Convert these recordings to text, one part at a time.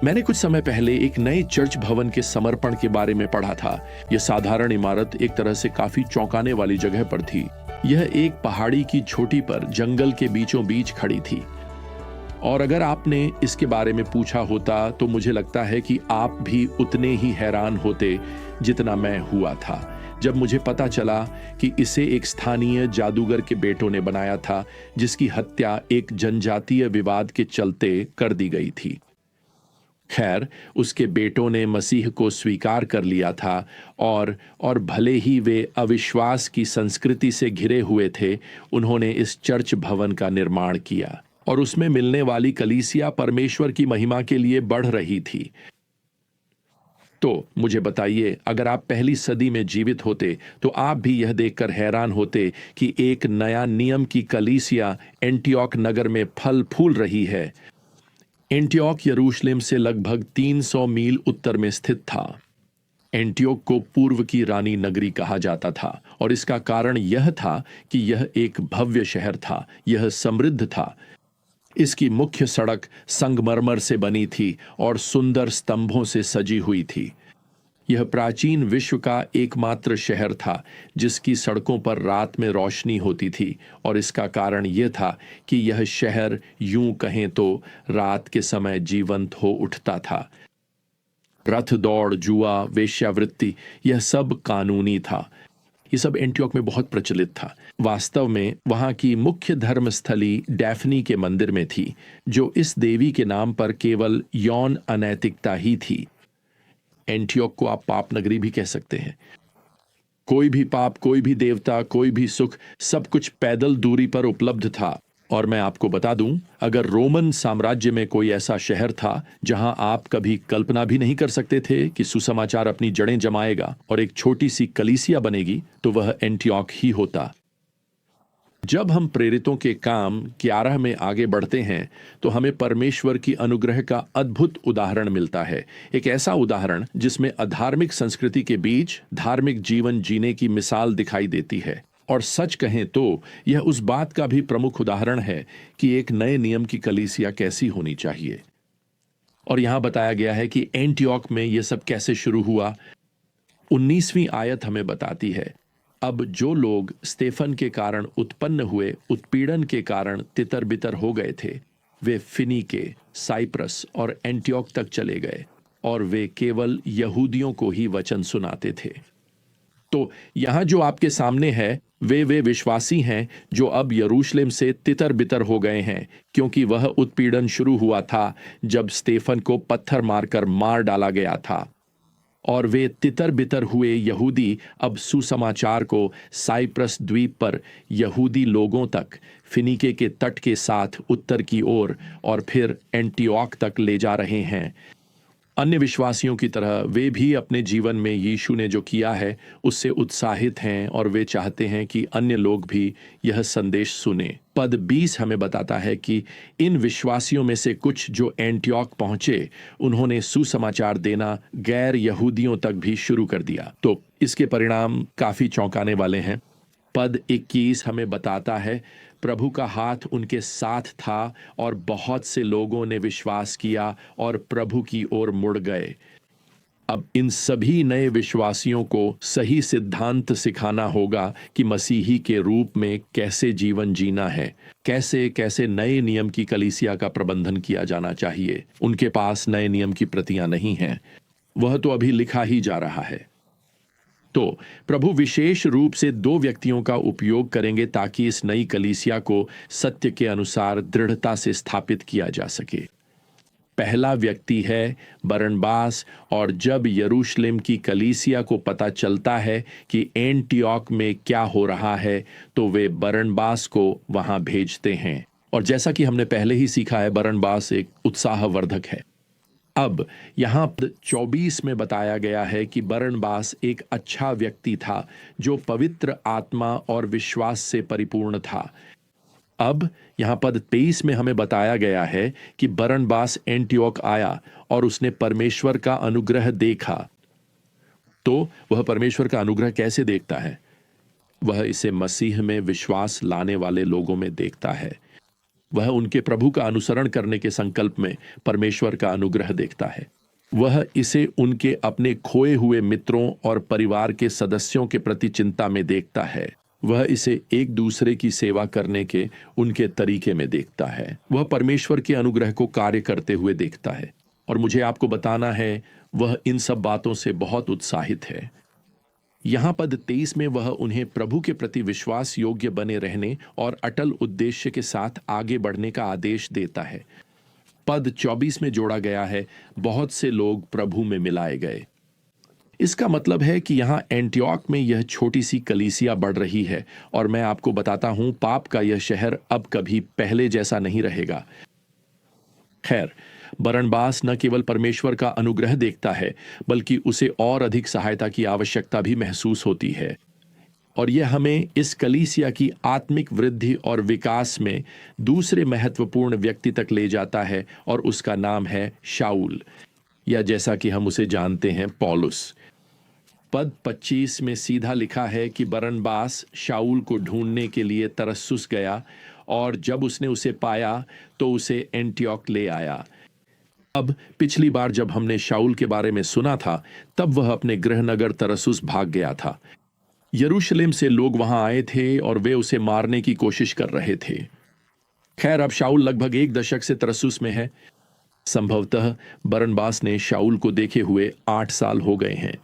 मैंने कुछ समय पहले एक नए चर्च भवन के समर्पण के बारे में पढ़ा था। यह साधारण इमारत एक तरह से काफी चौंकाने वाली जगह पर थी। यह एक पहाड़ी की चोटी पर जंगल के बीचों बीच खड़ी थी। और अगर आपने इसके बारे में पूछा होता तो मुझे लगता है कि आप भी उतने ही हैरान होते जितना मैं हुआ था जब मुझे पता चला कि इसे एक स्थानीय जादूगर के बेटों ने बनाया था, जिसकी हत्या एक जनजातीय विवाद के चलते कर दी गई थी। खैर, उसके बेटों ने मसीह को स्वीकार कर लिया था और भले ही वे अविश्वास की संस्कृति से घिरे हुए थे, उन्होंने इस चर्च भवन का निर्माण किया और उसमें मिलने वाली कलीसिया परमेश्वर की महिमा के लिए बढ़ रही थी। तो मुझे बताइए, अगर आप पहली सदी में जीवित होते तो आप भी यह देखकर हैरान होते कि एक नया नियम की कलीसिया एंटियोक नगर में फल फूल रही है। एंटियोक यरूशलेम से लगभग 300 मील उत्तर में स्थित था। एंटियोक को पूर्व की रानी नगरी कहा जाता था और इसका कारण यह था कि यह एक भव्य शहर था, यह समृद्ध था। इसकी मुख्य सड़क संगमरमर से बनी थी और सुंदर स्तंभों से सजी हुई थी। यह प्राचीन विश्व का एकमात्र शहर था जिसकी सड़कों पर रात में रोशनी होती थी, और इसका कारण यह था कि यह शहर यूं कहें तो रात के समय जीवंत हो उठता था। रथ दौड़, जुआ, वेश्यावृत्ति, यह सब कानूनी था। ये सब एंटियोक में बहुत प्रचलित था। वास्तव में वहां की मुख्य धर्मस्थली डैफ्नी के मंदिर में थी, जो इस देवी के नाम पर केवल यौन अनैतिकता ही थी। एंटियोक को आप पाप नगरी भी कह सकते हैं। कोई भी पाप, कोई भी देवता, कोई भी सुख, सब कुछ पैदल दूरी पर उपलब्ध था। और मैं आपको बता दूं, अगर रोमन साम्राज्य में कोई ऐसा शहर था जहां आप कभी कल्पना भी नहीं कर सकते थे कि सुसमाचार अपनी जड़ें जमाएगा और एक छोटी सी कलीसिया बनेगी, तो वह एंटियोक ही होता। जब हम प्रेरितों के काम 11 में आगे बढ़ते हैं तो हमें परमेश्वर की अनुग्रह का अद्भुत उदाहरण मिलता है। एक ऐसा उदाहरण जिसमें अधार्मिक संस्कृति के बीच धार्मिक जीवन जीने की मिसाल दिखाई देती है। और सच कहें तो यह उस बात का भी प्रमुख उदाहरण है कि एक नए नियम की कलीसिया कैसी होनी चाहिए। और यहां बताया गया है कि एंटियोक में यह सब कैसे शुरू हुआ। 19वीं आयत हमें बताती है, अब जो लोग स्तेफन के कारण उत्पन्न हुए उत्पीड़न के कारण तितर बितर हो गए थे, वे फिनीके, साइप्रस और एंटियोक तक चले गए और वे केवल यहूदियों को ही वचन सुनाते थे। तो यहां जो आपके सामने है वे विश्वासी हैं जो अब यरूशलेम से तितर बितर हो गए हैं, क्योंकि वह उत्पीड़न शुरू हुआ था जब स्तेफन को पत्थर मारकर मार डाला गया था। और वे तितर बितर हुए यहूदी अब सुसमाचार को साइप्रस द्वीप पर यहूदी लोगों तक, फिनीके के तट के साथ उत्तर की ओर और फिर एंटियोक तक ले जा रहे हैं। अन्य विश्वासियों की तरह वे भी अपने जीवन में यीशु ने जो किया है उससे उत्साहित हैं और वे चाहते हैं कि अन्य लोग भी यह संदेश सुने। पद 20 हमें बताता है कि इन विश्वासियों में से कुछ जो एंटियोक पहुंचे, उन्होंने सुसमाचार देना गैर यहूदियों तक भी शुरू कर दिया। तो इसके परिणाम काफी चौंकाने वाले हैं। पद 21 हमें बताता है, प्रभु का हाथ उनके साथ था और बहुत से लोगों ने विश्वास किया और प्रभु की ओर मुड़ गए। अब इन सभी नए विश्वासियों को सही सिद्धांत सिखाना होगा कि मसीही के रूप में कैसे जीवन जीना है, कैसे कैसे नए नियम की कलीसिया का प्रबंधन किया जाना चाहिए। उनके पास नए नियम की प्रतियां नहीं हैं, वह तो अभी लिखा ही जा रहा है। तो प्रभु विशेष रूप से 2 व्यक्तियों का उपयोग करेंगे ताकि इस नई कलीसिया को सत्य के अनुसार दृढ़ता से स्थापित किया जा सके। पहला व्यक्ति है बरनबास, और जब यरूशलेम की कलीसिया को पता चलता है कि एंटियोक में क्या हो रहा है, तो वे बरनबास को वहां भेजते हैं। और जैसा कि हमने पहले ही सीखा है, बरनबास एक उत्साहवर्धक है। अब यहां 24 में बताया गया है कि बरनबास एक अच्छा व्यक्ति था जो पवित्र आत्मा और विश्वास से परिपूर्ण था। अब यहां पद 23 में हमें बताया गया है कि बरनबास एंटियोक आया और उसने परमेश्वर का अनुग्रह देखा। तो वह परमेश्वर का अनुग्रह कैसे देखता है? वह इसे मसीह में विश्वास लाने वाले लोगों में देखता है। वह उनके प्रभु का अनुसरण करने के संकल्प में परमेश्वर का अनुग्रह देखता है। वह इसे उनके अपने खोए हुए मित्रों और परिवार के सदस्यों के प्रति चिंता में देखता है। वह इसे एक दूसरे की सेवा करने के उनके तरीके में देखता है। वह परमेश्वर के अनुग्रह को कार्य करते हुए देखता है। और मुझे आपको बताना है, वह इन सब बातों से बहुत उत्साहित है। यहाँ पद 23 में वह उन्हें प्रभु के प्रति विश्वास योग्य बने रहने और अटल उद्देश्य के साथ आगे बढ़ने का आदेश देता है। पद 24 में जोड़ा गया है, बहुत से लोग प्रभु में मिलाए गए। इसका मतलब है कि यहाँ एंटियोक में यह छोटी सी कलीसिया बढ़ रही है, और मैं आपको बताता हूं, पाप का यह शहर अब कभी पहले जैसा नहीं रहेगा। खैर, बरनबास न केवल परमेश्वर का अनुग्रह देखता है, बल्कि उसे और अधिक सहायता की आवश्यकता भी महसूस होती है। और यह हमें इस कलीसिया की आत्मिक वृद्धि और विकास में दूसरे महत्वपूर्ण व्यक्ति तक ले जाता है, और उसका नाम है शाऊल, या जैसा कि हम उसे जानते हैं, पौलुस। पद 25 में सीधा लिखा है कि बरनबास शाऊल को ढूंढने के लिए तरसुस गया, और जब उसने उसे पाया तो उसे एंटियोक ले आया। अब पिछली बार जब हमने शाऊल के बारे में सुना था, तब वह अपने गृहनगर तरसुस भाग गया था। यरूशलेम से लोग वहां आए थे और वे उसे मारने की कोशिश कर रहे थे। खैर, अब शाऊल लगभग 1 दशक से तरसुस में है। संभवतः बरनबास ने शाऊल को देखे हुए 8 साल हो गए हैं।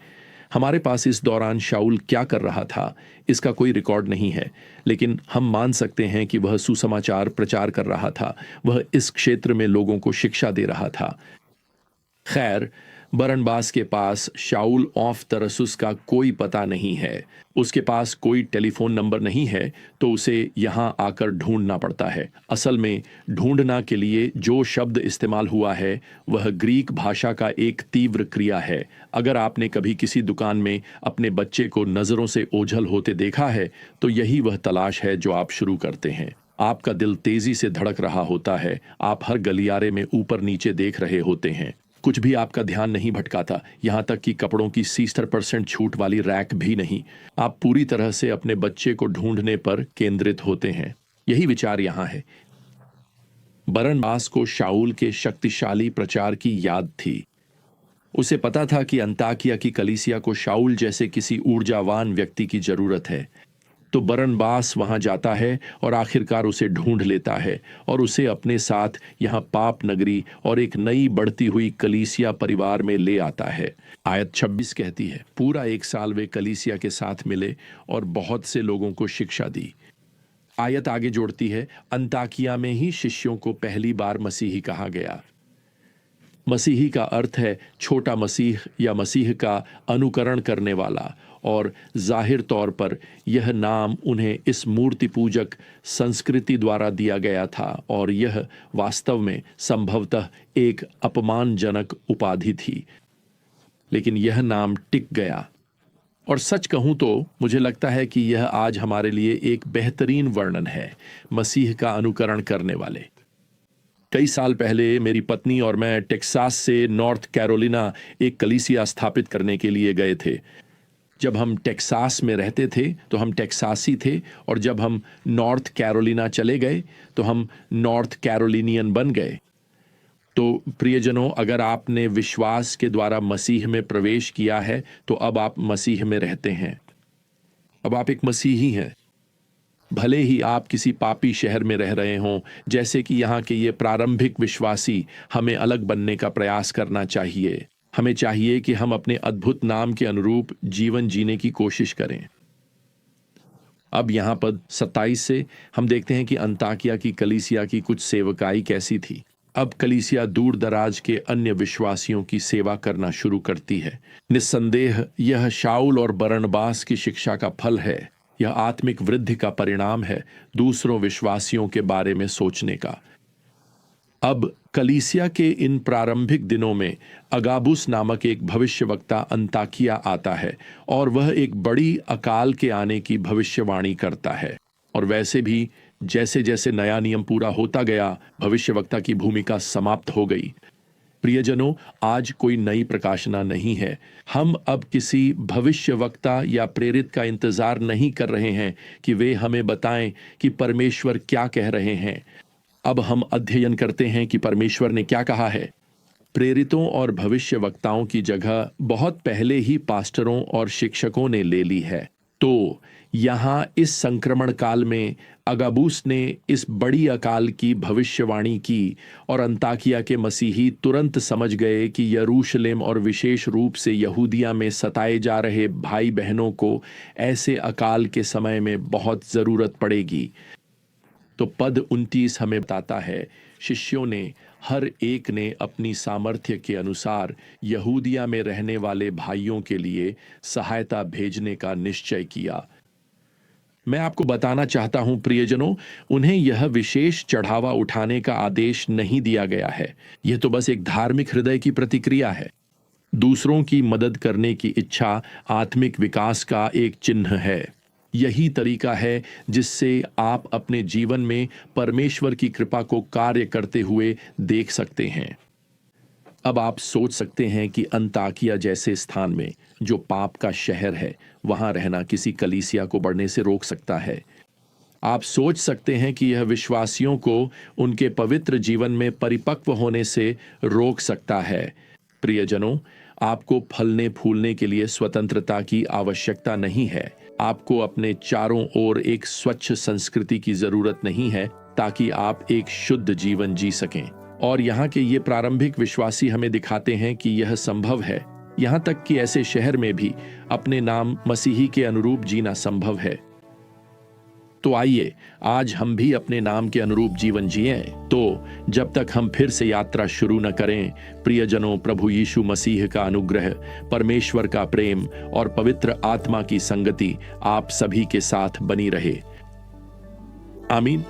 हमारे पास इस दौरान शाऊल क्या कर रहा था, इसका कोई रिकॉर्ड नहीं है, लेकिन हम मान सकते हैं कि वह सुसमाचार प्रचार कर रहा था। वह इस क्षेत्र में लोगों को शिक्षा दे रहा था। खैर, बरनबास के पास शाऊल ऑफ तरसुस का कोई पता नहीं है। उसके पास कोई टेलीफोन नंबर नहीं है, तो उसे यहां आकर ढूंढना पड़ता है। असल में ढूंढना के लिए जो शब्द इस्तेमाल हुआ है, वह ग्रीक भाषा का एक तीव्र क्रिया है। अगर आपने कभी किसी दुकान में अपने बच्चे को नजरों से ओझल होते देखा है, तो यही वह तलाश है जो आप शुरू करते हैं। आपका दिल तेजी से धड़क रहा होता है। आप हर गलियारे में ऊपर नीचे देख रहे होते हैं। कुछ भी आपका ध्यान नहीं भटकाता, यहां तक कि कपड़ों की 70% छूट वाली रैक भी नहीं। आप पूरी तरह से अपने बच्चे को ढूंढने पर केंद्रित होते हैं। यही विचार यहां है। बरनबास को शाऊल के शक्तिशाली प्रचार की याद थी। उसे पता था कि अंताकिया की कलीसिया को शाऊल जैसे किसी ऊर्जावान व्यक्ति की जरूरत है। तो बरनबास वहां जाता है और आखिरकार उसे ढूंढ लेता है, और उसे अपने साथ यहां पाप नगरी और एक नई बढ़ती हुई कलीसिया परिवार में ले आता है। आयत 26 कहती है, पूरा 1 साल वे कलीसिया के साथ मिले और बहुत से लोगों को शिक्षा दी। आयत आगे जोड़ती है, अंताकिया में ही शिष्यों को पहली बार मसीही कहा गया। मसीही का अर्थ है छोटा मसीह या मसीह का अनुकरण करने वाला, और जाहिर तौर पर यह नाम उन्हें इस मूर्ति पूजक संस्कृति द्वारा दिया गया था, और यह वास्तव में संभवतः एक अपमानजनक उपाधि थी। लेकिन यह नाम टिक गया, और सच कहूं तो मुझे लगता है कि यह आज हमारे लिए एक बेहतरीन वर्णन है, मसीह का अनुकरण करने वाले। कई साल पहले मेरी पत्नी और मैं टेक्सास से नॉर्थ कैरोलिना एक कलीसिया स्थापित करने के लिए गए थे। जब हम टेक्सास में रहते थे तो हम टेक्सासी थे, और जब हम नॉर्थ कैरोलिना चले गए तो हम नॉर्थ कैरोलिनियन बन गए। तो प्रियजनों, अगर आपने विश्वास के द्वारा मसीह में प्रवेश किया है, तो अब आप मसीह में रहते हैं। अब आप एक मसीही हैं। भले ही आप किसी पापी शहर में रह रहे हों, जैसे कि यहाँ के ये प्रारंभिक विश्वासी, हमें अलग बनने का प्रयास करना चाहिए। हमें चाहिए कि हम अपने अद्भुत नाम के अनुरूप जीवन जीने की कोशिश करें। अब यहाँ पद 27 से हम देखते हैं कि अंताकिया की कलीसिया की कुछ सेवकाई कैसी थी। अब कलीसिया दूर दराज के अन्य विश्वासियों की सेवा करना शुरू करती है। निस्संदेह यह शाऊल और बरनबास की शिक्षा का फल है। यह आत्मिक वृद्धि का परिणाम है, दूसरों विश्वासियों के बारे में सोचने का। अब कलीसिया के इन प्रारंभिक दिनों में अगाबुस नामक एक भविष्यवक्ता अंताकिया आता है, और वह एक बड़ी अकाल के आने की भविष्यवाणी करता है। और वैसे भी जैसे जैसे नया नियम पूरा होता गया, भविष्यवक्ता की भूमिका समाप्त हो गई। प्रियजनों, आज कोई नई प्रकाशना नहीं है। हम अब किसी भविष्यवक्ता या प्रेरित का इंतजार नहीं कर रहे हैं कि वे हमें बताएं कि परमेश्वर क्या कह रहे हैं। अब हम अध्ययन करते हैं कि परमेश्वर ने क्या कहा है। प्रेरितों और भविष्यवक्ताओं की जगह बहुत पहले ही पास्टरों और शिक्षकों ने ले ली है। तो यहाँ इस संक्रमण काल में अगाबूस ने इस बड़ी अकाल की भविष्यवाणी की और अंताकिया के मसीही तुरंत समझ गए कि यरूशलेम और विशेष रूप से यहूदिया में सताए जा रहे भाई बहनों को ऐसे अकाल के समय में बहुत ज़रूरत पड़ेगी। तो पद 29 हमें बताता है, शिष्यों ने हर एक ने अपनी सामर्थ्य के अनुसार यहूदिया में रहने वाले भाइयों के लिए सहायता भेजने का निश्चय किया। मैं आपको बताना चाहता हूं प्रियजनों, उन्हें यह विशेष चढ़ावा उठाने का आदेश नहीं दिया गया है। यह तो बस एक धार्मिक हृदय की प्रतिक्रिया है। दूसरों की मदद करने की इच्छा आत्मिक विकास का एक चिन्ह है। यही तरीका है जिससे आप अपने जीवन में परमेश्वर की कृपा को कार्य करते हुए देख सकते हैं। अब आप सोच सकते हैं कि अंताकिया जैसे स्थान में, जो पाप का शहर है, वहां रहना किसी कलीसिया को बढ़ने से रोक सकता है। आप सोच सकते हैं कि यह विश्वासियों को उनके पवित्र जीवन में परिपक्व होने से रोक सकता है। प्रियजनों, आपको फलने फूलने के लिए स्वतंत्रता की आवश्यकता नहीं है। आपको अपने चारों ओर एक स्वच्छ संस्कृति की जरूरत नहीं है ताकि आप एक शुद्ध जीवन जी सकें। और यहाँ के ये प्रारंभिक विश्वासी हमें दिखाते हैं कि यह संभव है। यहाँ तक कि ऐसे शहर में भी अपने नाम मसीही के अनुरूप जीना संभव है। तो आइए आज हम भी अपने नाम के अनुरूप जीवन जिएं। तो जब तक हम फिर से यात्रा शुरू न करें, प्रियजनों, प्रभु यीशु मसीह का अनुग्रह, परमेश्वर का प्रेम और पवित्र आत्मा की संगति आप सभी के साथ बनी रहे। आमीन।